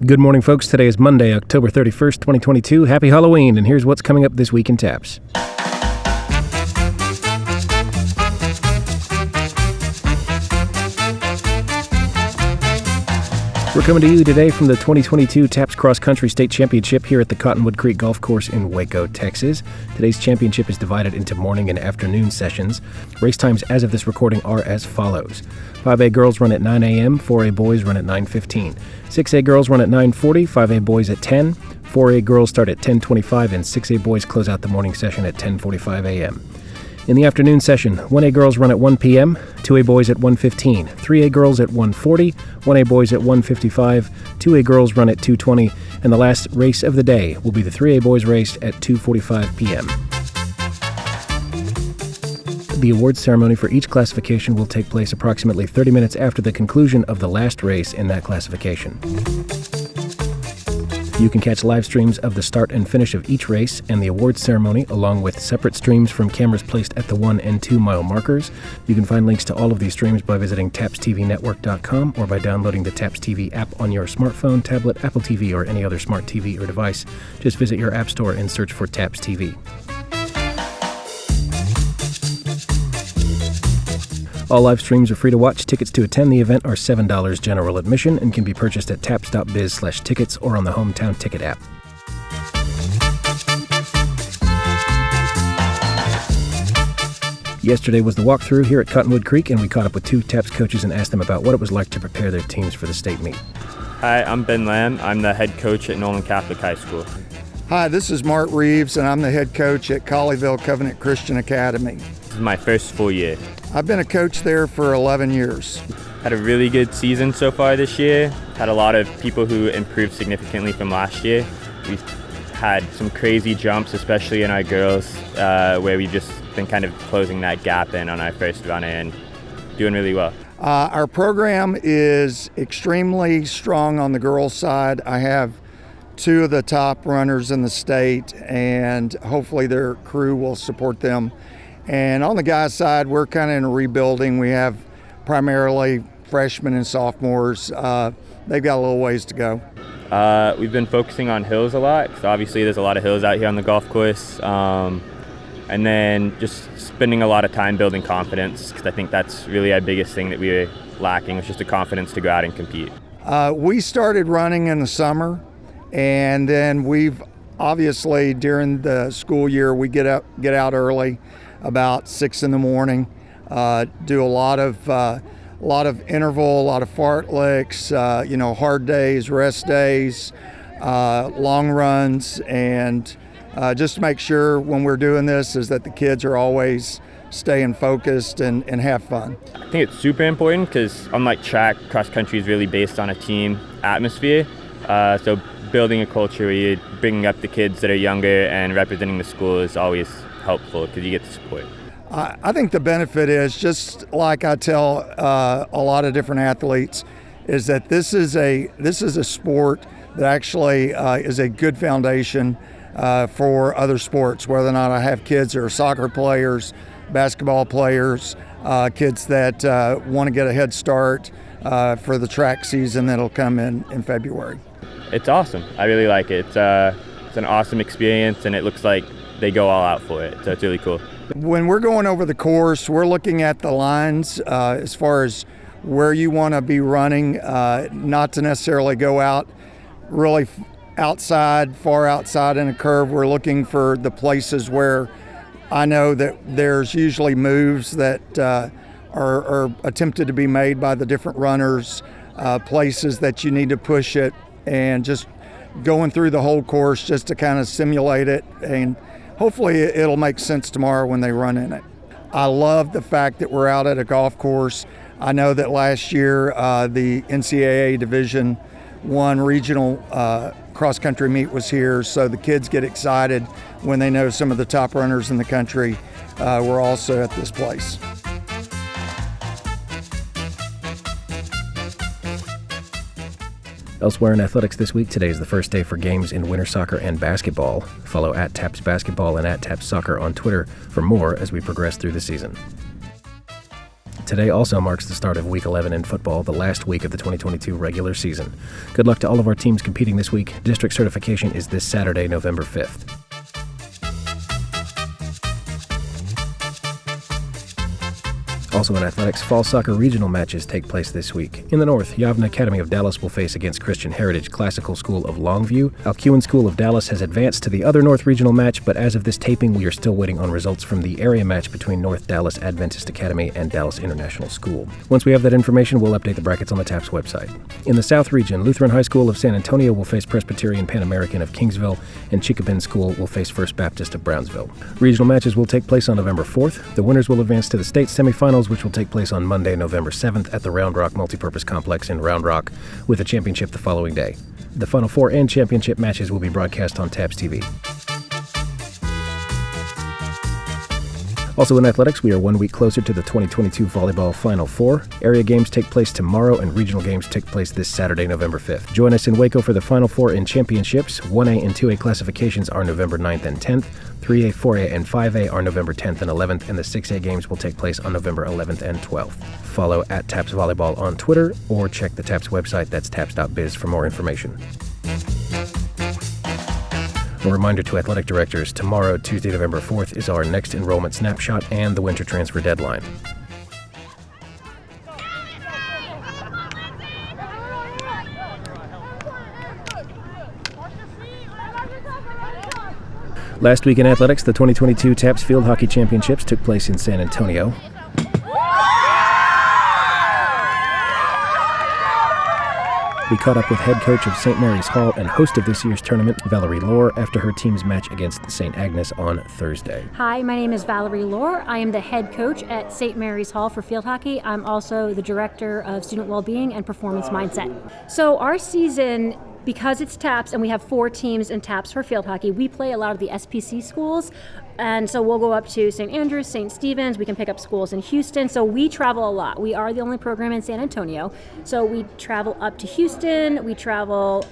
Good morning, folks. Today is Monday, October 31st, 2022. Happy Halloween, and here's what's coming up this week in TAPPS. We're coming to you today from the 2022 TAPPS Cross Country State Championship here at the Cottonwood Creek Golf Course in Waco, Texas. Today's championship is divided into morning and afternoon sessions. Race times as of this recording are as follows. 5A girls run at 9 a.m., 4A boys run at 9:15. 6A girls run at 9:40, 5A boys at 10, 4A girls start at 10:25, and 6A boys close out the morning session at 10:45 a.m. In the afternoon session, 1A girls run at 1 p.m., 2A boys at 1:15, 3A girls at 1:40, 1A boys at 1:55, 2A girls run at 2:20, and the last race of the day will be the 3A boys race at 2:45 p.m. The awards ceremony for each classification will take place approximately 30 minutes after the conclusion of the last race in that classification. You can catch live streams of the start and finish of each race and the awards ceremony, along with separate streams from cameras placed at the 1 and 2 mile markers. You can find links to all of these streams by visiting tappstvnetwork.com or by downloading the TAPPS TV app on your smartphone, tablet, Apple TV, or any other smart TV or device. Just visit your app store and search for TAPPS TV. All live streams are free to watch. Tickets to attend the event are $7 general admission and can be purchased at tapps.biz/tickets or on the Hometown Ticket app. Yesterday was the walkthrough here at Cottonwood Creek, and we caught up with two TAPPS coaches and asked them about what it was like to prepare their teams for the state meet. Hi, I'm Ben Lamb. I'm the head coach at Nolan Catholic High School. Hi, this is Mark Reeves, and I'm the head coach at Colleyville Covenant Christian Academy. This is my first full year. I've been a coach there for 11 years. Had a really good season so far this year. Had a lot of people who improved significantly from last year. We've had some crazy jumps, especially in our girls, where we've just been kind of closing that gap in on our first run and doing really well. Our program is extremely strong on the girls' side. I have two of the top runners in the state, and hopefully their crew will support them. And on the guys' side, we're kind of in a rebuilding. We have primarily freshmen and sophomores. They've got a little ways to go. We've been focusing on hills a lot, because obviously there's a lot of hills out here on the golf course. And then just spending a lot of time building confidence, because I think that's really our biggest thing that we were lacking, was just the confidence to go out and compete. We started running in the summer, and then we've obviously during the school year we get out early, about 6 in the morning, do a lot of interval, a lot of fartleks, hard days, rest days, long runs, and just to make sure when we're doing this is that the kids are always staying focused and have fun. I think it's super important because unlike track, cross country is really based on a team atmosphere. So building a culture where you're bringing up the kids that are younger and representing the school is always helpful because you get the support. I think the benefit is, just like I tell a lot of different athletes, is that this is a sport that actually is a good foundation for other sports, whether or not I have kids that are soccer players, basketball players, kids that want to get a head start for the track season that'll come in February. It's awesome. I really like it. It's an awesome experience, and it looks like they go all out for it, so it's really cool. When we're going over the course, we're looking at the lines as far as where you want to be running, not to necessarily go out really far outside in a curve. We're looking for the places where I know that there's usually moves that are attempted to be made by the different runners, places that you need to push it, and just going through the whole course just to kind of simulate it, and hopefully it'll make sense tomorrow when they run in it. I love the fact that we're out at a golf course. I know that last year the NCAA Division I regional cross-country meet was here, so the kids get excited when they know some of the top runners in the country were also at this place. Elsewhere in athletics this week, today is the first day for games in winter soccer and basketball. Follow at TAPPS Basketball and at TAPPS Soccer on Twitter for more as we progress through the season. Today also marks the start of Week 11 in football, the last week of the 2022 regular season. Good luck to all of our teams competing this week. District certification is this Saturday, November 5th. Also in athletics, fall soccer regional matches take place this week. In the north, Yavne Academy of Dallas will face against Christian Heritage Classical School of Longview. Alcuin School of Dallas has advanced to the other north regional match, but as of this taping, we are still waiting on results from the area match between North Dallas Adventist Academy and Dallas International School. Once we have that information, we'll update the brackets on the TAPPS website. In the south region, Lutheran High School of San Antonio will face Presbyterian Pan American of Kingsville, and Chicopin School will face First Baptist of Brownsville. Regional matches will take place on November 4th. The winners will advance to the state semifinals, which will take place on Monday, November 7th at the Round Rock Multipurpose Complex in Round Rock, with a championship the following day. The Final Four and championship matches will be broadcast on TAPPS TV. Also in athletics, we are 1 week closer to the 2022 Volleyball Final Four. Area games take place tomorrow and regional games take place this Saturday, November 5th. Join us in Waco for the Final Four and championships. 1A and 2A classifications are November 9th and 10th. 3A, 4A, and 5A are November 10th and 11th, and the 6A games will take place on November 11th and 12th. Follow at TAPPS Volleyball on Twitter or check the TAPPS website, that's taps.biz, for more information. A reminder to athletic directors, tomorrow, Tuesday, November 4th, is our next enrollment snapshot and the winter transfer deadline. Last week in athletics, the 2022 TAPPS Field Hockey Championships took place in San Antonio. We caught up with head coach of St. Mary's Hall and host of this year's tournament, Valerie Lohr, after her team's match against St. Agnes on Thursday. Hi, my name is Valerie Lohr. I am the head coach at St. Mary's Hall for field hockey. I'm also the director of student well-being and performance mindset. So our season, because it's TAPPS and we have 4 teams in TAPPS for field hockey, we play a lot of the SPC schools. And so we'll go up to St. Andrews, St. Stephen's, we can pick up schools in Houston. So we travel a lot. We are the only program in San Antonio. So we travel up to Houston, we travel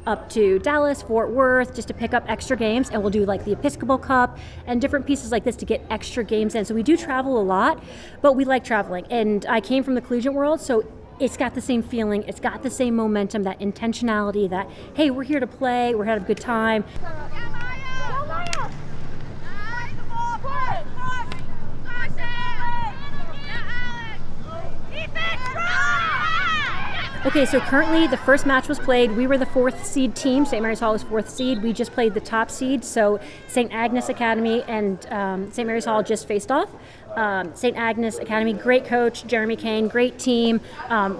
up to Dallas, Fort Worth, just to pick up extra games. And we'll do like the Episcopal Cup and different pieces like this to get extra games in. So we do travel a lot, but we like traveling. And I came from the collegiate world, so it's got the same feeling, it's got the same momentum, that intentionality that, hey, we're here to play, we're having a good time. Okay, so currently the first match was played. We were the 4th seed team. St. Mary's Hall was 4th seed. We just played the top seed. So St. Agnes Academy and St. Mary's Hall just faced off. St. Agnes Academy, great coach, Jeremy Kane, great team.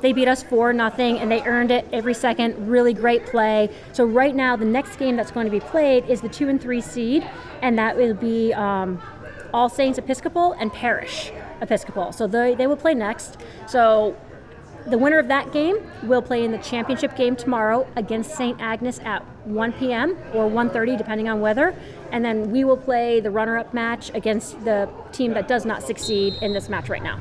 They beat us 4-0 and they earned it every second. Really great play. So right now the next game that's going to be played is the 2 and 3 seed, and that will be All Saints Episcopal and Parish Episcopal. So they will play next. So the winner of that game will play in the championship game tomorrow against St. Agnes at 1 p.m. or 1:30, depending on weather. And then we will play the runner-up match against the team that does not succeed in this match right now.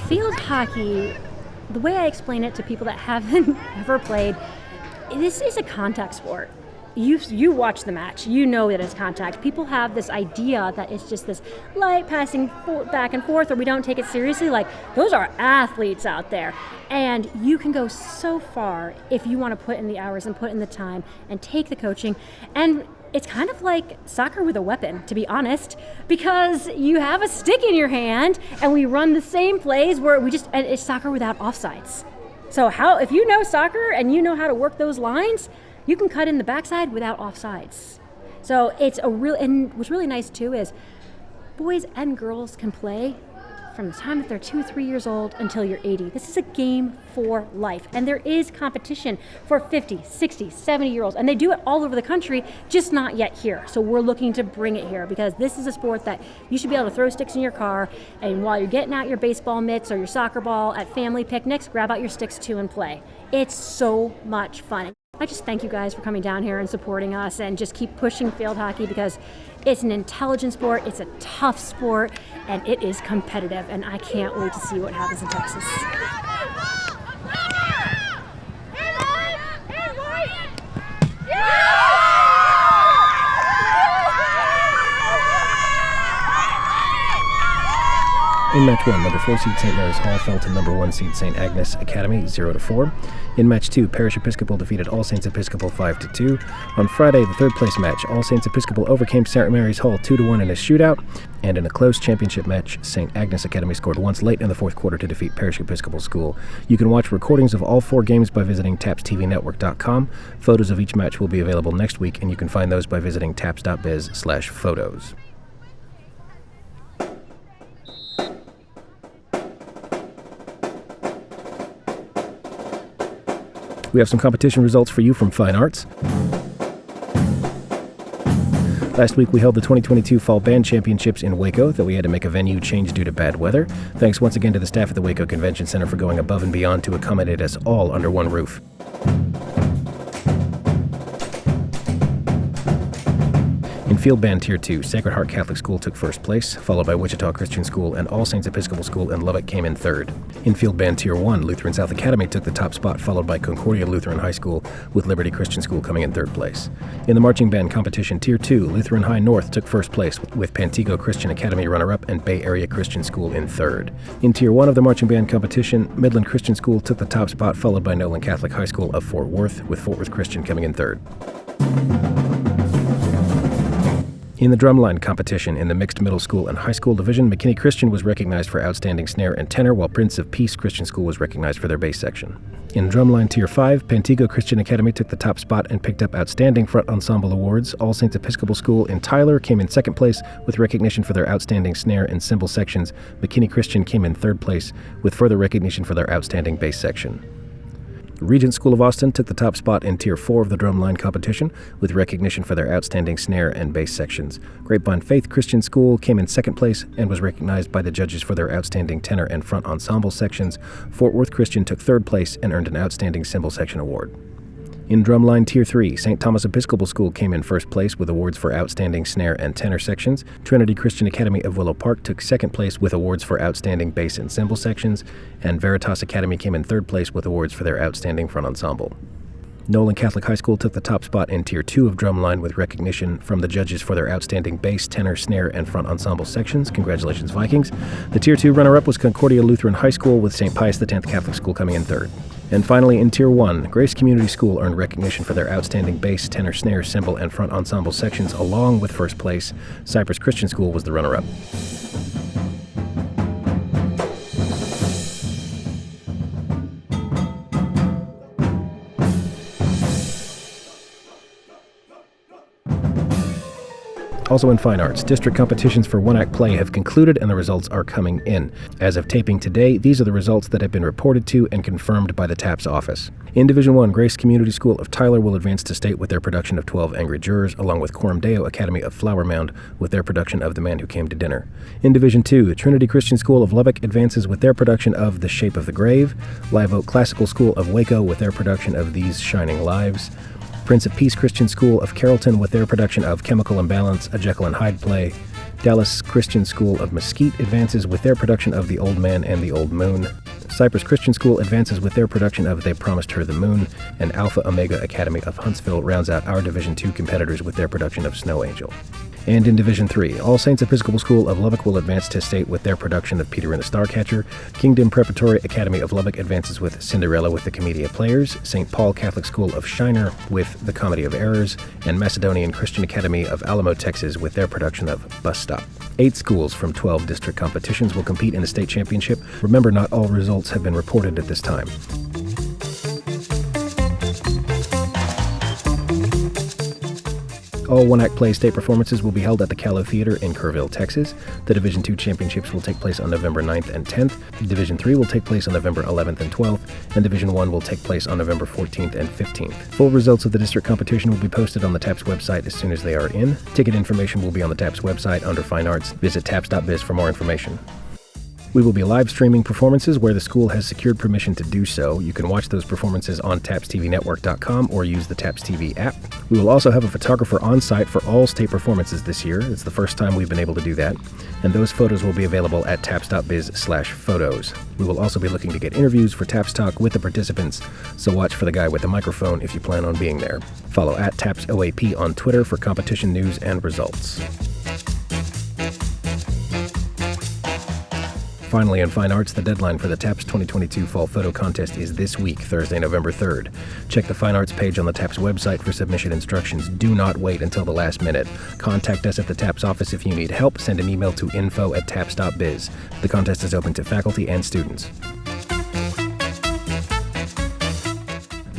Field hockey, the way I explain it to people that haven't ever played, this is a contact sport. You watch the match, you know that it's contact. People have this idea that it's just this light passing back and forth, or we don't take it seriously. Like, those are athletes out there. And you can go so far if you want to put in the hours and put in the time and take the coaching. And it's kind of like soccer with a weapon, to be honest, because you have a stick in your hand and we run the same plays where and it's soccer without offsides. So if you know soccer and you know how to work those lines, you can cut in the backside without offsides. So it's and what's really nice too is boys and girls can play from the time that they're 2 or 3 years old until you're 80. This is a game for life. And there is competition for 50, 60, 70-year-olds. And they do it all over the country, just not yet here. So we're looking to bring it here because this is a sport that you should be able to throw sticks in your car, and while you're getting out your baseball mitts or your soccer ball at family picnics, grab out your sticks too and play. It's so much fun. I just thank you guys for coming down here and supporting us, and just keep pushing field hockey because it's an intelligent sport, it's a tough sport, and it is competitive, and I can't wait to see what happens in Texas. In match 1, number 4 seed St. Mary's Hall fell to number 1 seed St. Agnes Academy 0-4. In match 2, Parish Episcopal defeated All Saints Episcopal 5-2. On Friday, the third place match, All Saints Episcopal overcame St. Mary's Hall 2-1 in a shootout. And in a close championship match, St. Agnes Academy scored once late in the fourth quarter to defeat Parish Episcopal School. You can watch recordings of all 4 games by visiting TAPPSTVNetwork.com. Photos of each match will be available next week, and you can find those by visiting tapps.biz/photos. We have some competition results for you from Fine Arts. Last week we held the 2022 Fall Band Championships in Waco, though we had to make a venue change due to bad weather. Thanks once again to the staff at the Waco Convention Center for going above and beyond to accommodate us all under one roof. In Field Band Tier 2, Sacred Heart Catholic School took first place, followed by Wichita Christian School, and All Saints Episcopal School in Lubbock came in third. In Field Band Tier 1, Lutheran South Academy took the top spot, followed by Concordia Lutheran High School, with Liberty Christian School coming in third place. In the Marching Band Competition Tier 2, Lutheran High North took first place, with Pantego Christian Academy runner-up and Bay Area Christian School in third. In Tier 1 of the Marching Band Competition, Midland Christian School took the top spot, followed by Nolan Catholic High School of Fort Worth, with Fort Worth Christian coming in third. In the drumline competition in the mixed middle school and high school division, McKinney Christian was recognized for outstanding snare and tenor, while Prince of Peace Christian School was recognized for their bass section. In drumline Tier 5, Pantego Christian Academy took the top spot and picked up outstanding front ensemble awards. All Saints Episcopal School in Tyler came in second place with recognition for their outstanding snare and cymbal sections. McKinney Christian came in third place with further recognition for their outstanding bass section. Regent School of Austin took the top spot in Tier 4 of the drumline competition, with recognition for their outstanding snare and bass sections. Grapevine Faith Christian School came in second place and was recognized by the judges for their outstanding tenor and front ensemble sections. Fort Worth Christian took third place and earned an outstanding cymbal section award. In drumline Tier 3, St. Thomas Episcopal School came in first place with awards for outstanding snare and tenor sections. Trinity Christian Academy of Willow Park took second place with awards for outstanding bass and cymbal sections, and Veritas Academy came in third place with awards for their outstanding front ensemble. Nolan Catholic High School took the top spot in Tier 2 of drumline with recognition from the judges for their outstanding bass, tenor, snare, and front ensemble sections. Congratulations, Vikings. The Tier 2 runner-up was Concordia Lutheran High School, with St. Pius X Catholic School coming in third. And finally, in Tier 1, Grace Community School earned recognition for their outstanding bass, tenor, snare, cymbal, and front ensemble sections, along with first place. Cypress Christian School was the runner-up. Also in Fine Arts, district competitions for one-act play have concluded and the results are coming in. As of taping today, these are the results that have been reported to and confirmed by the TAPPS office. In Division 1, Grace Community School of Tyler will advance to state with their production of 12 Angry Jurors, along with Coram Deo Academy of Flower Mound with their production of The Man Who Came to Dinner. In Division 2, Trinity Christian School of Lubbock advances with their production of The Shape of the Grave, Live Oak Classical School of Waco with their production of These Shining Lives, Prince of Peace Christian School of Carrollton with their production of Chemical Imbalance, a Jekyll and Hyde play. Dallas Christian School of Mesquite advances with their production of The Old Man and the Old Moon. Cypress Christian School advances with their production of They Promised Her the Moon. And Alpha Omega Academy of Huntsville rounds out our Division 2 competitors with their production of Snow Angel. And in Division 3, All Saints Episcopal School of Lubbock will advance to state with their production of Peter and the Starcatcher. Kingdom Preparatory Academy of Lubbock advances with Cinderella with the Commedia Players. St. Paul Catholic School of Shiner with The Comedy of Errors. And Macedonian Christian Academy of Alamo, Texas with their production of Bus Stop. 8 schools from 12 district competitions will compete in the state championship. Remember, not all results have been reported at this time. All one-act play state performances will be held at the Callow Theater in Kerrville, Texas. The Division 2 championships will take place on November 9th and 10th. Division 3 will take place on November 11th and 12th. And Division 1 will take place on November 14th and 15th. Full results of the district competition will be posted on the TAPPS website as soon as they are in. Ticket information will be on the TAPPS website under Fine Arts. Visit tapps.biz for more information. We will be live streaming performances where the school has secured permission to do so. You can watch those performances on TAPPSTVNetwork.com or use the TAPPS TV app. We will also have a photographer on site for all state performances this year. It's the first time we've been able to do that. And those photos will be available at tapps.biz/photos. We will also be looking to get interviews for TAPPS Talk with the participants, so watch for the guy with the microphone if you plan on being there. Follow at TAPPSOAP on Twitter for competition news and results. Finally, in fine arts, the deadline for the TAPPS 2022 Fall Photo Contest is this week, Thursday, November 3rd. Check the fine arts page on the TAPPS website for submission instructions. Do not wait until the last minute. Contact us at the TAPPS office if you need help. Send an email to info@tapps.biz. The contest is open to faculty and students.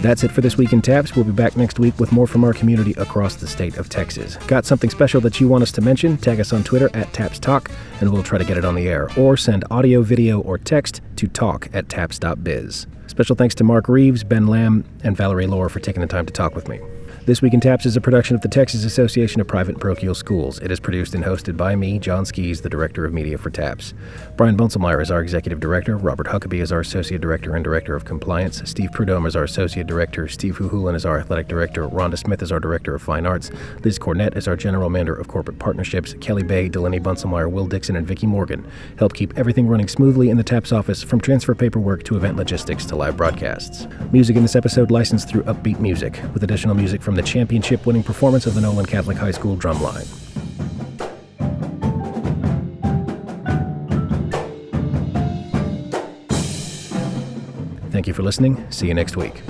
That's it for This Week in TAPPS. We'll be back next week with more from our community across the state of Texas. Got something special that you want us to mention? Tag us on Twitter @TAPPSTalk, and we'll try to get it on the air. Or send audio, video, or text to talk@tapps.biz. Special thanks to Mark Reeves, Ben Lamb, and Valerie Lohr for taking the time to talk with me. This Week in TAPPS is a production of the Texas Association of Private and Parochial Schools. It is produced and hosted by me, John Skees, the Director of Media for TAPPS. Brian Bunselmeyer is our Executive Director. Robert Huckabee is our Associate Director and Director of Compliance. Steve Prudhomme is our Associate Director. Steve Huhulan is our Athletic Director. Rhonda Smith is our Director of Fine Arts. Liz Cornett is our General Manager of Corporate Partnerships. Kelly Bay, Delaney Bunselmeyer, Will Dixon, and Vicki Morgan help keep everything running smoothly in the TAPPS office, from transfer paperwork to event logistics to live broadcasts. Music in this episode licensed through Uppbeat Music, with additional music from the championship-winning performance of the Nolan Catholic High School Drumline. Thank you for listening. See you next week.